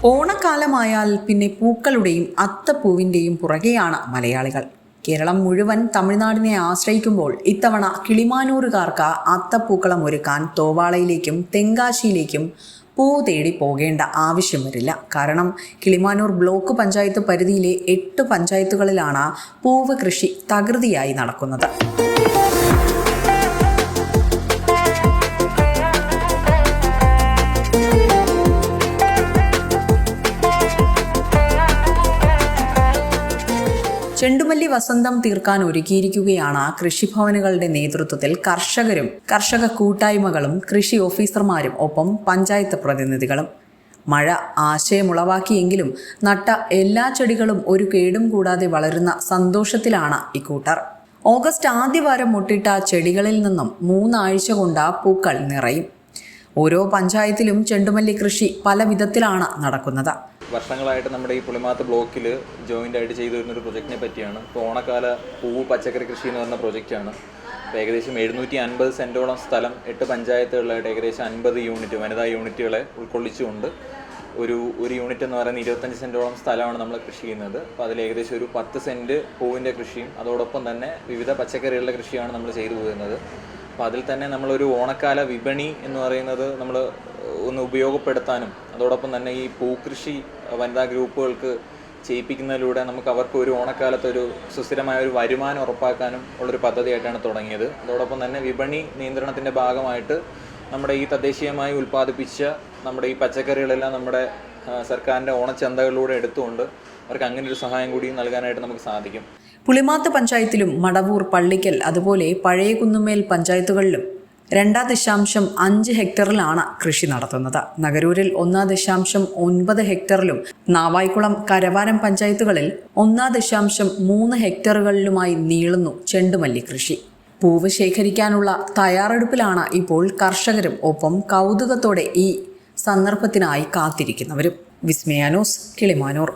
ഓണക്കാലമായാൽ പിന്നെ പൂക്കളുടെയും അത്തപ്പൂവിൻ്റെയും പുറകെയാണ് മലയാളികൾ. കേരളം മുഴുവൻ തമിഴ്നാടിനെ ആശ്രയിക്കുമ്പോൾ ഇത്തവണ കിളിമാനൂരുകാർക്ക് അത്തപ്പൂക്കളം ഒരുക്കാൻ തോവാളയിലേക്കും തെങ്കാശിയിലേക്കും പൂ തേടി പോകേണ്ട ആവശ്യം വരില്ല. കാരണം കിളിമാനൂർ ബ്ലോക്ക് പഞ്ചായത്ത് പരിധിയിലെ 8 പഞ്ചായത്തുകളിലാണ് പൂവ് കൃഷി തകൃതിയായി നടക്കുന്നത്. ചെണ്ടുമല്ലി വസന്തം തീർക്കാൻ ഒരുക്കിയിരിക്കുകയാണ് കൃഷിഭവനുകളുടെ നേതൃത്വത്തിൽ കർഷകരും കർഷക കൂട്ടായ്മകളും കൃഷി ഓഫീസർമാരും ഒപ്പം പഞ്ചായത്ത് പ്രതിനിധികളും. മഴ ആശയമുളവാക്കിയെങ്കിലും നട്ട എല്ലാ ചെടികളും ഒരു കേടും കൂടാതെ വളരുന്ന സന്തോഷത്തിലാണ് ഇക്കൂട്ടർ. ഓഗസ്റ്റ് ആദ്യവാരം മുട്ടിട്ട ചെടികളിൽ നിന്നും 3 ആഴ്ച കൊണ്ട് പൂക്കൾ നിറയും. ഓരോ പഞ്ചായത്തിലും ചെണ്ടുമല്ലി കൃഷി പല വിധത്തിലാണ് നടക്കുന്നത്. വർഷങ്ങളായിട്ട് നമ്മുടെ ഈ പുളിമാത്ത് ബ്ലോക്കിൽ ജോയിൻ്റ് ആയിട്ട് ചെയ്തു വരുന്നൊരു പ്രൊജക്റ്റിനെ പറ്റിയാണ്. ഇപ്പോൾ ഓണക്കാല പൂവ് പച്ചക്കറി കൃഷി എന്ന് പറഞ്ഞ പ്രൊജക്റ്റാണ്. അപ്പോൾ ഏകദേശം 750 സെൻറ്റോളം സ്ഥലം 8 പഞ്ചായത്തുകളിലായിട്ട് ഏകദേശം 50 യൂണിറ്റ് വനിതാ യൂണിറ്റുകളെ ഉൾക്കൊള്ളിച്ചുകൊണ്ട് ഒരു യൂണിറ്റ് എന്ന് പറയുന്ന 25 സെൻറ്റോളം സ്ഥലമാണ് നമ്മൾ കൃഷി ചെയ്യുന്നത്. അപ്പോൾ അതിൽ ഏകദേശം ഒരു 10 സെൻറ്റ് പൂവിൻ്റെ കൃഷിയും അതോടൊപ്പം തന്നെ വിവിധ പച്ചക്കറികളുടെ കൃഷിയാണ് നമ്മൾ ചെയ്തു പോകുന്നത്. അപ്പോൾ അതിൽ തന്നെ നമ്മളൊരു ഓണക്കാല വിപണി എന്ന് പറയുന്നത് നമ്മൾ ഒന്ന് ഉപയോഗപ്പെടുത്താനും അതോടൊപ്പം തന്നെ ഈ പൂക്കൃഷി വനിതാ ഗ്രൂപ്പുകൾക്ക് ചെയ്യിപ്പിക്കുന്നതിലൂടെ നമുക്ക് അവർക്ക് ഒരു ഓണക്കാലത്ത് ഒരു സുസ്ഥിരമായ ഒരു വരുമാനം ഉറപ്പാക്കാനും ഉള്ളൊരു പദ്ധതിയായിട്ടാണ് തുടങ്ങിയത്. അതോടൊപ്പം തന്നെ വിപണി നിയന്ത്രണത്തിൻ്റെ ഭാഗമായിട്ട് നമ്മുടെ ഈ തദ്ദേശീയമായി ഉൽപ്പാദിപ്പിച്ച നമ്മുടെ ഈ പച്ചക്കറികളെല്ലാം നമ്മുടെ സർക്കാരിൻ്റെ ഓണച്ചന്തകളിലൂടെ എടുത്തുകൊണ്ട് അവർക്ക് അങ്ങനെ ഒരു സഹായം കൂടി നൽകാനായിട്ട് നമുക്ക് സാധിക്കും. പുളിമാത്ത് പഞ്ചായത്തിലും മടവൂർ, പള്ളിക്കൽ അതുപോലെ പഴയ കുന്നുമേൽ പഞ്ചായത്തുകളിലും 2.5 ഹെക്ടറിലാണ് കൃഷി നടത്തുന്നത്. നഗരൂരിൽ 1.9 ഹെക്ടറിലും നാവായിക്കുളം, കരവാരം പഞ്ചായത്തുകളിൽ 1.3 ഹെക്ടറുകളിലുമായി നീളുന്നു ചെണ്ടുമല്ലി കൃഷി. പൂവ് ശേഖരിക്കാനുള്ള തയ്യാറെടുപ്പിലാണ് ഇപ്പോൾ കർഷകരും ഒപ്പം കൗതുകത്തോടെ ഈ സന്ദർഭത്തിനായി കാത്തിരിക്കുന്നവരും. വിസ്മയ ന്യൂസ്, കിളിമാനൂർ.